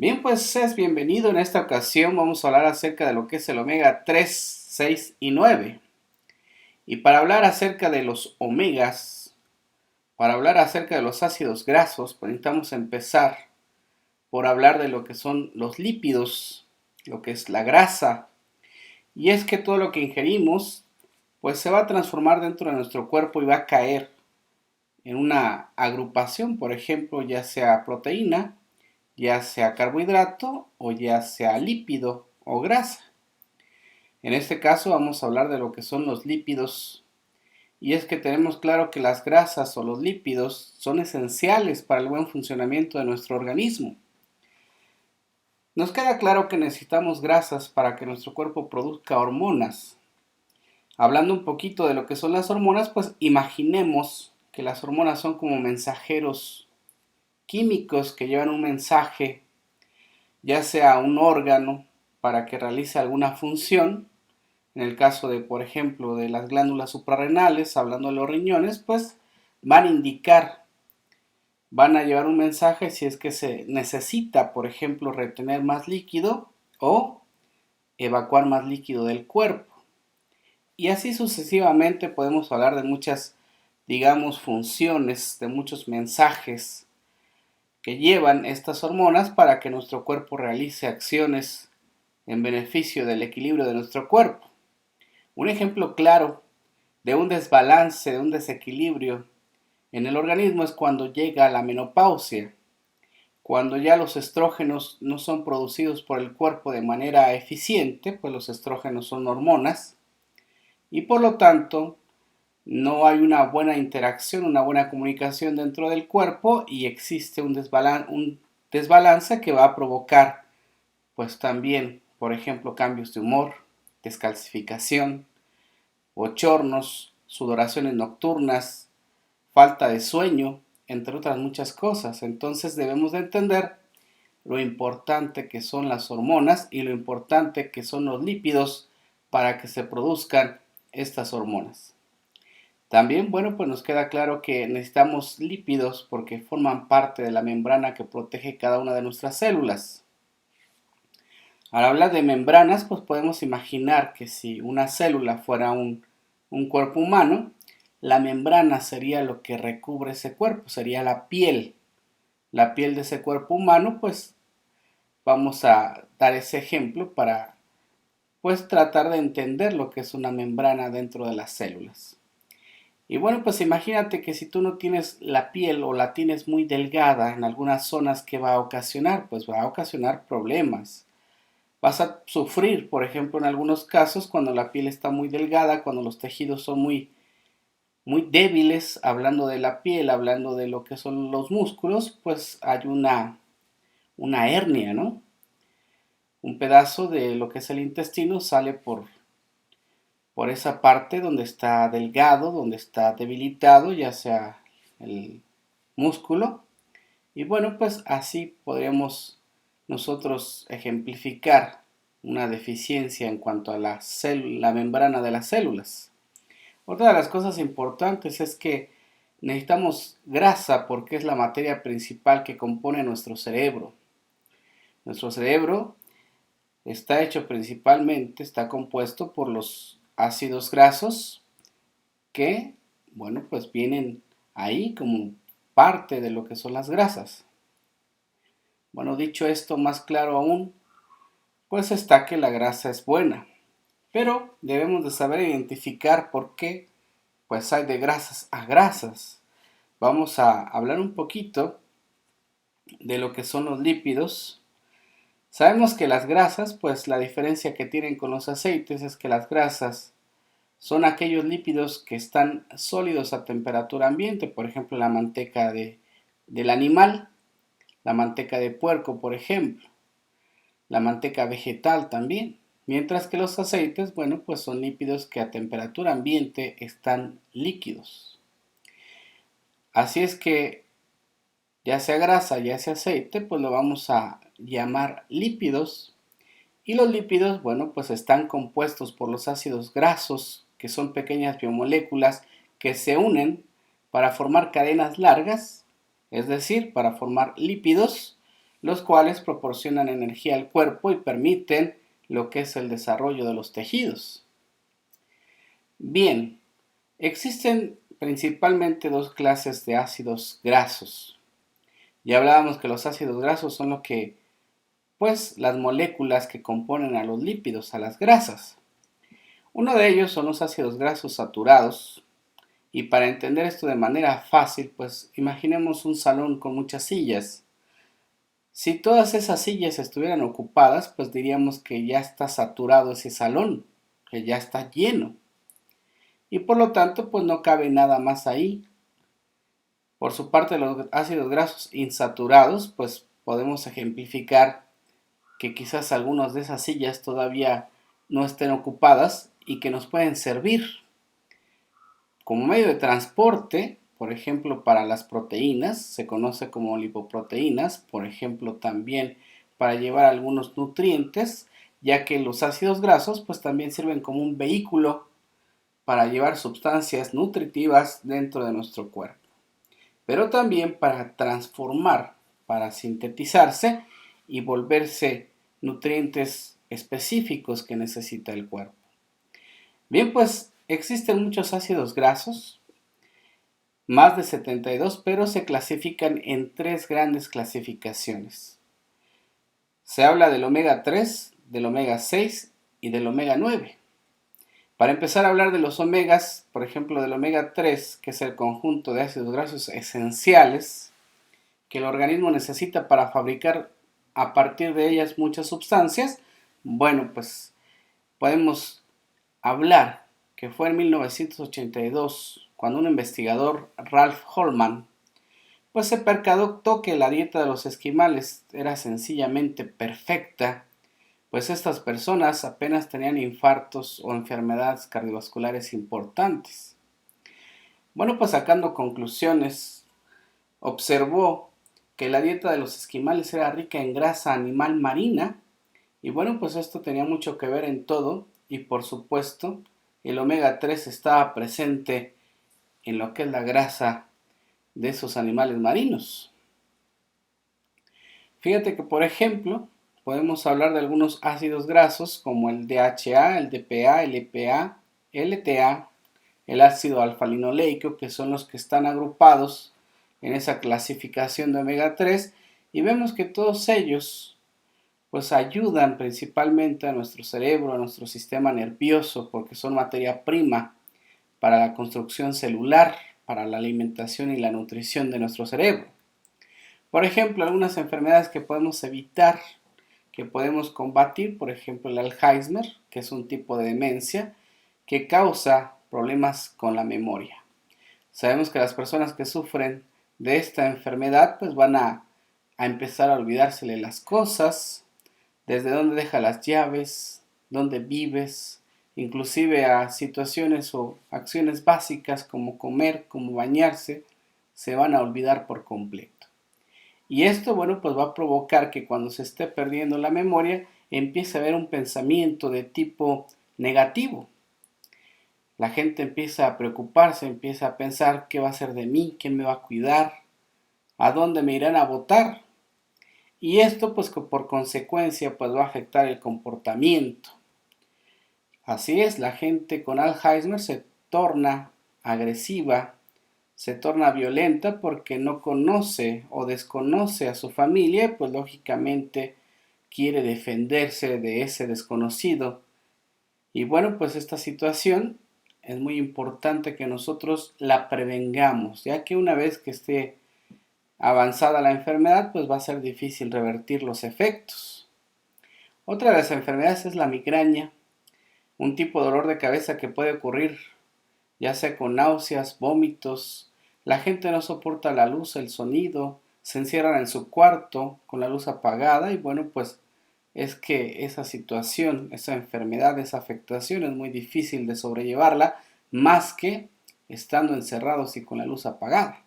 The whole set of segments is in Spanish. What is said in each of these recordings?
Bien, pues es bienvenido. En esta ocasión vamos a hablar acerca de lo que es el omega 3, 6 y 9. Y para hablar acerca de los omegas, para hablar acerca de los ácidos grasos, pues necesitamos empezar por hablar de lo que son los lípidos, lo que es la grasa. Y es que todo lo que ingerimos, pues se va a transformar dentro de nuestro cuerpo y va a caer en una agrupación, por ejemplo, ya sea proteína, ya sea carbohidrato o ya sea lípido o grasa. En este caso vamos a hablar de lo que son los lípidos, y es que tenemos claro que las grasas o los lípidos son esenciales para el buen funcionamiento de nuestro organismo. Nos queda claro que necesitamos grasas para que nuestro cuerpo produzca hormonas. Hablando un poquito de lo que son las hormonas, pues imaginemos que las hormonas son como mensajeros químicos que llevan un mensaje, ya sea a un órgano para que realice alguna función. En el caso de, por ejemplo, de las glándulas suprarrenales, hablando de los riñones, pues van a indicar, van a llevar un mensaje si es que se necesita, por ejemplo, retener más líquido o evacuar más líquido del cuerpo. Y así sucesivamente podemos hablar de muchas, digamos, funciones, de muchos mensajes que llevan estas hormonas para que nuestro cuerpo realice acciones en beneficio del equilibrio de nuestro cuerpo. Un ejemplo claro de un desbalance, de un desequilibrio en el organismo es cuando llega la menopausia, cuando ya los estrógenos no son producidos por el cuerpo de manera eficiente, pues los estrógenos son hormonas, y por lo tanto no hay una buena interacción, una buena comunicación dentro del cuerpo y existe un desbalance que va a provocar pues también, por ejemplo, cambios de humor, descalcificación, bochornos, sudoraciones nocturnas, falta de sueño, entre otras muchas cosas. Entonces debemos de entender lo importante que son las hormonas y lo importante que son los lípidos para que se produzcan estas hormonas. También, bueno, pues nos queda claro que necesitamos lípidos porque forman parte de la membrana que protege cada una de nuestras células. Al hablar de membranas, pues podemos imaginar que si una célula fuera un cuerpo humano, la membrana sería lo que recubre ese cuerpo, sería la piel. La piel de ese cuerpo humano, pues vamos a dar ese ejemplo para pues tratar de entender lo que es una membrana dentro de las células. Y bueno, pues imagínate que si tú no tienes la piel o la tienes muy delgada en algunas zonas, ¿qué va a ocasionar? Pues va a ocasionar problemas. Vas a sufrir, por ejemplo, en algunos casos, cuando la piel está muy delgada, cuando los tejidos son muy débiles, hablando de la piel, hablando de lo que son los músculos, pues hay una hernia, ¿no? Un pedazo de lo que es el intestino sale por esa parte donde está delgado, donde está debilitado, ya sea el músculo. Y bueno, pues así podríamos nosotros ejemplificar una deficiencia en cuanto a la membrana de las células. Otra de las cosas importantes es que necesitamos grasa porque es la materia principal que compone nuestro cerebro. Nuestro cerebro está hecho principalmente, está compuesto por los ácidos grasos que, bueno, pues vienen ahí como parte de lo que son las grasas. Bueno, dicho esto más claro aún, pues está que la grasa es buena, pero debemos de saber identificar por qué pues hay de grasas a grasas. Vamos a hablar un poquito de lo que son los lípidos. Sabemos que las grasas, pues la diferencia que tienen con los aceites es que las grasas son aquellos lípidos que están sólidos a temperatura ambiente, por ejemplo la manteca del animal, la manteca de puerco, por ejemplo, la manteca vegetal también, mientras que los aceites, bueno, pues son lípidos que a temperatura ambiente están líquidos. Así es que ya sea grasa, ya sea aceite, pues lo vamos a llamar lípidos. Y los lípidos, bueno, pues están compuestos por los ácidos grasos, que son pequeñas biomoléculas que se unen para formar cadenas largas, es decir, para formar lípidos, los cuales proporcionan energía al cuerpo y permiten lo que es el desarrollo de los tejidos. Bien, existen principalmente dos clases de ácidos grasos. Ya hablábamos que los ácidos grasos son lo que, pues, las moléculas que componen a los lípidos, a las grasas. Uno de ellos son los ácidos grasos saturados. Y para entender esto de manera fácil, pues imaginemos un salón con muchas sillas. Si todas esas sillas estuvieran ocupadas, pues diríamos que ya está saturado ese salón, que ya está lleno. Y por lo tanto, pues no cabe nada más ahí. Por su parte, los ácidos grasos insaturados, pues podemos ejemplificar que quizás algunas de esas sillas todavía no estén ocupadas y que nos pueden servir como medio de transporte, por ejemplo, para las proteínas, se conoce como lipoproteínas, por ejemplo, también para llevar algunos nutrientes, ya que los ácidos grasos pues también sirven como un vehículo para llevar sustancias nutritivas dentro de nuestro cuerpo, pero también para transformar, para sintetizarse y volverse nutrientes específicos que necesita el cuerpo. Bien, pues existen muchos ácidos grasos, más de 72, pero se clasifican en tres grandes clasificaciones. Se habla del omega 3, del omega 6 y del omega 9. Para empezar a hablar de los omegas, por ejemplo del omega 3, que es el conjunto de ácidos grasos esenciales que el organismo necesita para fabricar a partir de ellas muchas sustancias, bueno, pues podemos hablar que fue en 1982 cuando un investigador, Ralph Holman, pues se percató que la dieta de los esquimales era sencillamente perfecta, pues estas personas apenas tenían infartos o enfermedades cardiovasculares importantes. Bueno, pues sacando conclusiones, observó que la dieta de los esquimales era rica en grasa animal marina, y bueno, pues esto tenía mucho que ver en todo, y por supuesto, el omega 3 estaba presente en lo que es la grasa de esos animales marinos. Fíjate que, por ejemplo, podemos hablar de algunos ácidos grasos como el DHA, el DPA, el EPA, el LTA, el ácido alfa-linoleico, que son los que están agrupados en esa clasificación de omega 3, y vemos que todos ellos pues ayudan principalmente a nuestro cerebro, a nuestro sistema nervioso, porque son materia prima para la construcción celular, para la alimentación y la nutrición de nuestro cerebro. Por ejemplo, algunas enfermedades que podemos evitar, que podemos combatir, por ejemplo, el Alzheimer, que es un tipo de demencia que causa problemas con la memoria. Sabemos que las personas que sufren de esta enfermedad pues van a empezar a olvidársele las cosas, desde dónde deja las llaves, dónde vives, inclusive a situaciones o acciones básicas como comer, como bañarse, se van a olvidar por completo. Y esto, bueno, pues va a provocar que cuando se esté perdiendo la memoria, empiece a haber un pensamiento de tipo negativo. La gente empieza a preocuparse, empieza a pensar qué va a ser de mí, quién me va a cuidar, a dónde me irán a votar. Y esto pues por consecuencia pues va a afectar el comportamiento. Así es, la gente con Alzheimer se torna agresiva, se torna violenta porque no conoce o desconoce a su familia, pues lógicamente quiere defenderse de ese desconocido. Y bueno, pues esta situación es muy importante que nosotros la prevengamos, ya que una vez que esté avanzada la enfermedad, pues va a ser difícil revertir los efectos. Otra de las enfermedades es la migraña, un tipo de dolor de cabeza que puede ocurrir ya sea con náuseas, vómitos. La gente no soporta la luz, el sonido, se encierran en su cuarto con la luz apagada y bueno, pues es que esa situación, esa enfermedad, esa afectación es muy difícil de sobrellevarla, más que estando encerrados y con la luz apagada.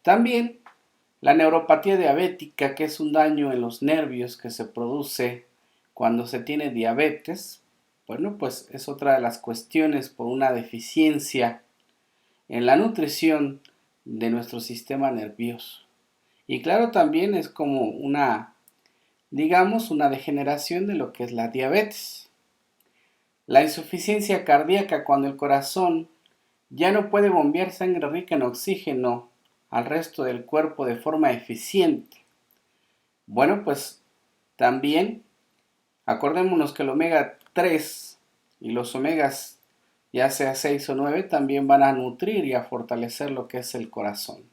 También la neuropatía diabética, que es un daño en los nervios que se produce cuando se tiene diabetes, bueno, pues es otra de las cuestiones por una deficiencia en la nutrición de nuestro sistema nervioso. Y claro, también es como una, digamos, una degeneración de lo que es la diabetes. La insuficiencia cardíaca, cuando el corazón ya no puede bombear sangre rica en oxígeno al resto del cuerpo de forma eficiente. Bueno, pues también acordémonos que el omega 3 y los omegas, ya sea 6 o 9, también van a nutrir y a fortalecer lo que es el corazón.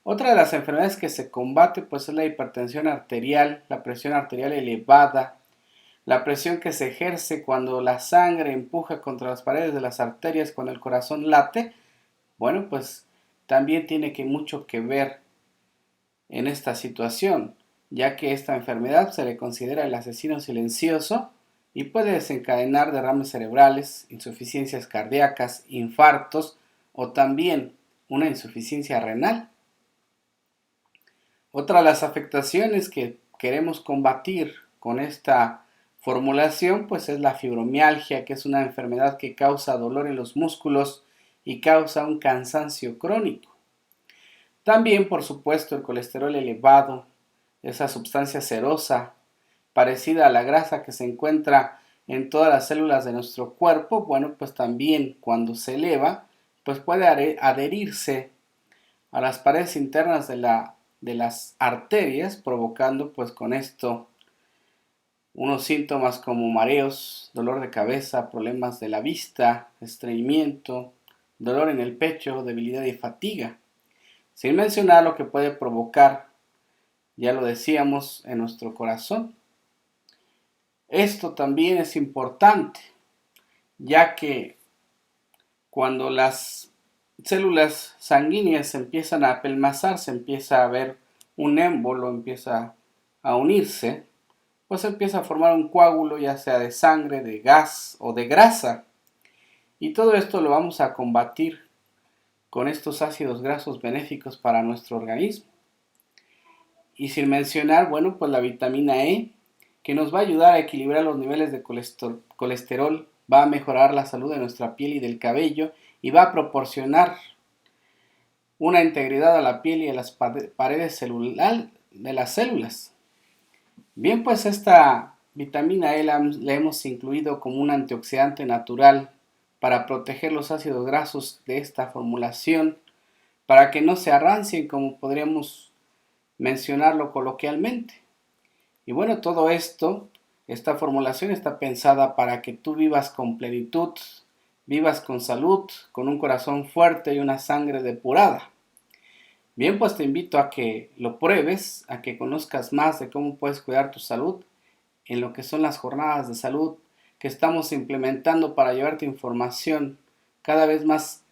Otra de las enfermedades que se combate pues es la hipertensión arterial, la presión arterial elevada, la presión que se ejerce cuando la sangre empuja contra las paredes de las arterias cuando el corazón late. Bueno, pues también tiene mucho que ver en esta situación, ya que esta enfermedad se le considera el asesino silencioso y puede desencadenar derrames cerebrales, insuficiencias cardíacas, infartos o también una insuficiencia renal. Otra de las afectaciones que queremos combatir con esta formulación pues es la fibromialgia, que es una enfermedad que causa dolor en los músculos y causa un cansancio crónico. También, por supuesto, el colesterol elevado, esa sustancia cerosa parecida a la grasa que se encuentra en todas las células de nuestro cuerpo, bueno, pues también cuando se eleva, pues puede adherirse a las paredes internas de las arterias, provocando pues con esto unos síntomas como mareos, dolor de cabeza, problemas de la vista, estreñimiento, dolor en el pecho, debilidad y fatiga. Sin mencionar lo que puede provocar, ya lo decíamos, en nuestro corazón. Esto también es importante, ya que cuando las células sanguíneas se empiezan a apelmazar, se empieza a ver un émbolo, empieza a unirse, pues empieza a formar un coágulo, ya sea de sangre, de gas o de grasa. Y todo esto lo vamos a combatir con estos ácidos grasos benéficos para nuestro organismo. Y sin mencionar, bueno, pues la vitamina E, que nos va a ayudar a equilibrar los niveles de colesterol, va a mejorar la salud de nuestra piel y del cabello y va a proporcionar una integridad a la piel y a las paredes celulares de las células. Bien, pues esta vitamina E la hemos incluido como un antioxidante natural para proteger los ácidos grasos de esta formulación, para que no se arrancien como podríamos mencionarlo coloquialmente. Y bueno, todo esto, esta formulación está pensada para que tú vivas con plenitud, vivas con salud, con un corazón fuerte y una sangre depurada. Bien, pues te invito a que lo pruebes, a que conozcas más de cómo puedes cuidar tu salud en lo que son las jornadas de salud que estamos implementando para llevarte información cada vez más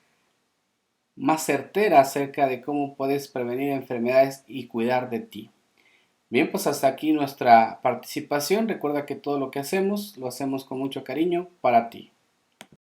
certera acerca de cómo puedes prevenir enfermedades y cuidar de ti. Bien, pues hasta aquí nuestra participación. Recuerda que todo lo que hacemos lo hacemos con mucho cariño para ti.